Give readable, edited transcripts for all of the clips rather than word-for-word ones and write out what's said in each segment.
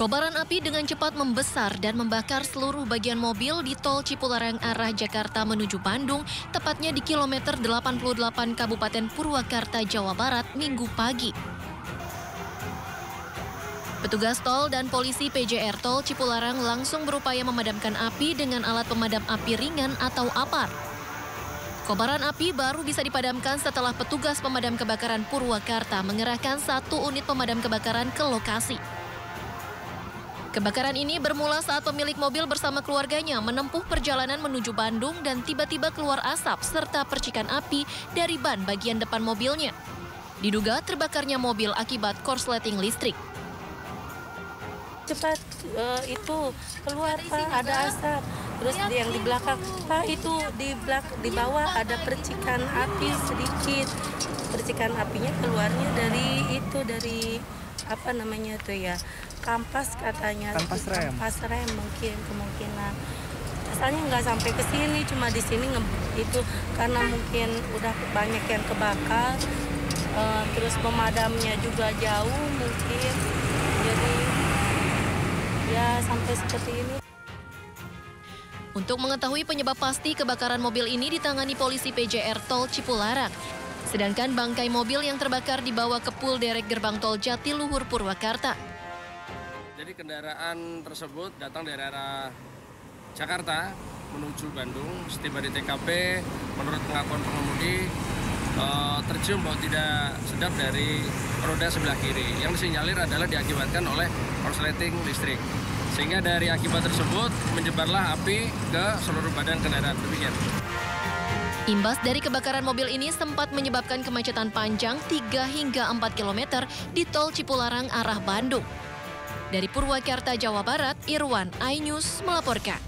Kobaran api dengan cepat membesar dan membakar seluruh bagian mobil di tol Cipularang arah Jakarta menuju Bandung, tepatnya di kilometer 88 Kabupaten Purwakarta, Jawa Barat, Minggu pagi. Petugas tol dan polisi PJR Tol Cipularang langsung berupaya memadamkan api dengan alat pemadam api ringan atau APAR. Kobaran api baru bisa dipadamkan setelah petugas pemadam kebakaran Purwakarta mengerahkan 1 unit pemadam kebakaran ke lokasi. Kebakaran ini bermula saat pemilik mobil bersama keluarganya menempuh perjalanan menuju Bandung dan tiba-tiba keluar asap serta percikan api dari ban bagian depan mobilnya. Diduga terbakarnya mobil akibat korsleting listrik. Cepat itu keluar Pak, ada asap. Terus yang di belakang Pak itu di bawah ada percikan api sedikit. Percikan apinya keluarnya dari apa namanya itu ya, kampas katanya. Kampas rem mungkin kemungkinan. Asalnya nggak sampai ke sini, cuma di sini itu karena mungkin udah banyak yang kebakar. Terus pemadamnya juga jauh mungkin. Jadi ya sampai seperti ini. Untuk mengetahui penyebab pasti kebakaran mobil ini ditangani polisi PJR Tol Cipularang. Sedangkan bangkai mobil yang terbakar dibawa ke Pul Derek Gerbang Tol Jatiluhur Purwakarta. Jadi kendaraan tersebut datang dari arah Jakarta menuju Bandung. Setiba di TKP, menurut pengakuan pengemudi, tercium bau tidak sedap dari roda sebelah kiri. Yang disinyalir adalah diakibatkan oleh korsleting listrik. Sehingga dari akibat tersebut menyebarlah api ke seluruh badan kendaraan. Demikian. Imbas dari kebakaran mobil ini sempat menyebabkan kemacetan panjang 3 hingga 4 km di tol Cipularang arah Bandung. Dari Purwakarta, Jawa Barat, Irwan, iNews melaporkan.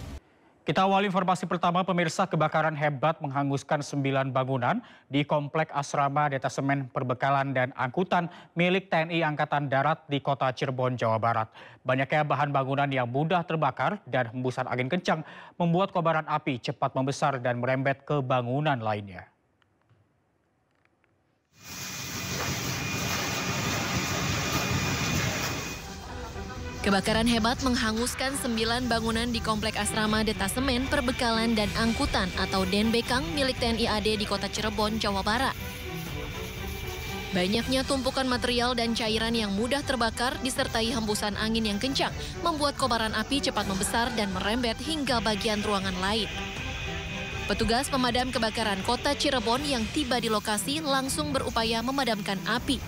Kita awali informasi pertama, pemirsa. Kebakaran hebat menghanguskan 9 bangunan di Komplek Asrama Detasemen Perbekalan dan Angkutan milik TNI Angkatan Darat di Kota Cirebon, Jawa Barat. Banyaknya bahan bangunan yang mudah terbakar dan hembusan angin kencang membuat kobaran api cepat membesar dan merembet ke bangunan lainnya. Kebakaran hebat menghanguskan 9 bangunan di Komplek Asrama Detasemen Perbekalan dan Angkutan atau Denbekang milik TNI AD di Kota Cirebon, Jawa Barat. Banyaknya tumpukan material dan cairan yang mudah terbakar disertai hembusan angin yang kencang membuat kobaran api cepat membesar dan merembet hingga bagian ruangan lain. Petugas pemadam kebakaran Kota Cirebon yang tiba di lokasi langsung berupaya memadamkan api.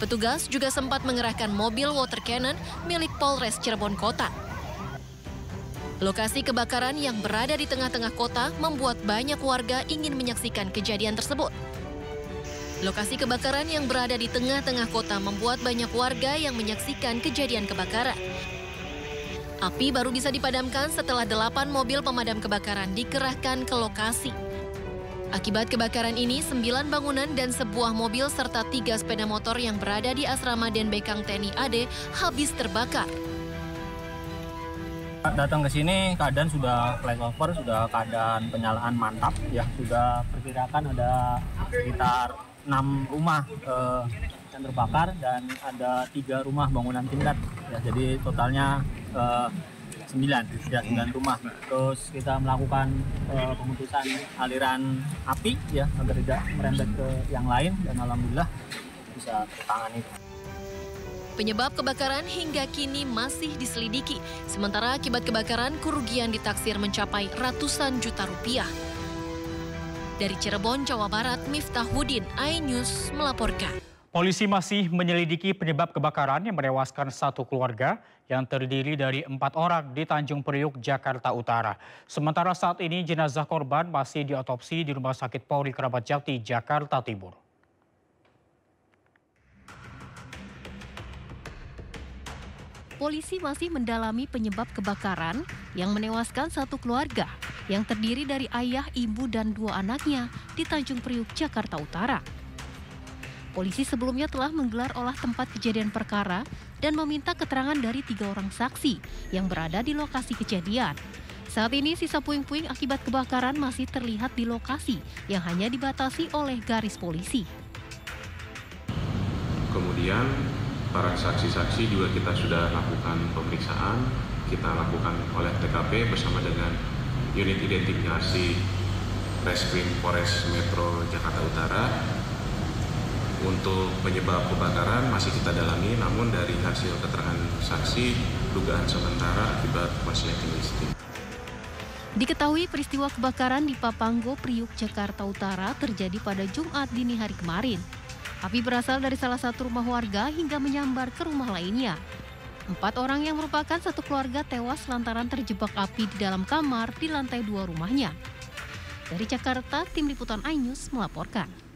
Petugas juga sempat mengerahkan mobil water cannon milik Polres Cirebon Kota. Lokasi kebakaran yang berada di tengah-tengah kota membuat banyak warga ingin menyaksikan kejadian tersebut. Lokasi kebakaran yang berada di tengah-tengah kota membuat banyak warga yang menyaksikan kejadian kebakaran. Api baru bisa dipadamkan setelah 8 mobil pemadam kebakaran dikerahkan ke lokasi. Akibat kebakaran ini, 9 bangunan dan sebuah mobil serta 3 sepeda motor yang berada di asrama Denbekang TNI AD habis terbakar. Datang ke sini keadaan sudah flyover, sudah keadaan penyalaan mantap, ya sudah perkirakan ada sekitar 6 rumah yang terbakar dan ada 3 rumah bangunan tingkat, ya jadi totalnya 9 rumah. Terus kita melakukan pemutusan aliran api ya agar tidak merembet ke yang lain dan alhamdulillah bisa tertangani. Penyebab kebakaran hingga kini masih diselidiki. Sementara akibat kebakaran kerugian ditaksir mencapai ratusan juta rupiah. Dari Cirebon, Jawa Barat, Miftahudin, iNews melaporkan. Polisi masih menyelidiki penyebab kebakaran yang menewaskan 1 keluarga yang terdiri dari 4 orang di Tanjung Priuk, Jakarta Utara. Sementara saat ini jenazah korban masih diotopsi di Rumah Sakit Polri Kramat Jati, Jakarta Timur. Polisi masih mendalami penyebab kebakaran yang menewaskan 1 keluarga yang terdiri dari ayah, ibu, dan 2 anaknya di Tanjung Priuk, Jakarta Utara. Polisi sebelumnya telah menggelar olah tempat kejadian perkara dan meminta keterangan dari 3 orang saksi yang berada di lokasi kejadian. Saat ini sisa puing-puing akibat kebakaran masih terlihat di lokasi yang hanya dibatasi oleh garis polisi. Kemudian Para saksi-saksi juga kita sudah lakukan pemeriksaan, kita lakukan oleh TKP bersama dengan unit identifikasi Reskrim Polres Metro Jakarta Utara. Untuk penyebab kebakaran masih kita dalami, namun dari hasil keterangan saksi, dugaan sementara akibat korsleting listrik. Diketahui peristiwa kebakaran di Papanggo, Priuk, Jakarta Utara terjadi pada Jumat dini hari kemarin. Api berasal dari salah satu rumah warga hingga menyambar ke rumah lainnya. 4 orang yang merupakan satu keluarga tewas lantaran terjebak api di dalam kamar di lantai 2 rumahnya. Dari Jakarta, Tim Liputan iNews melaporkan.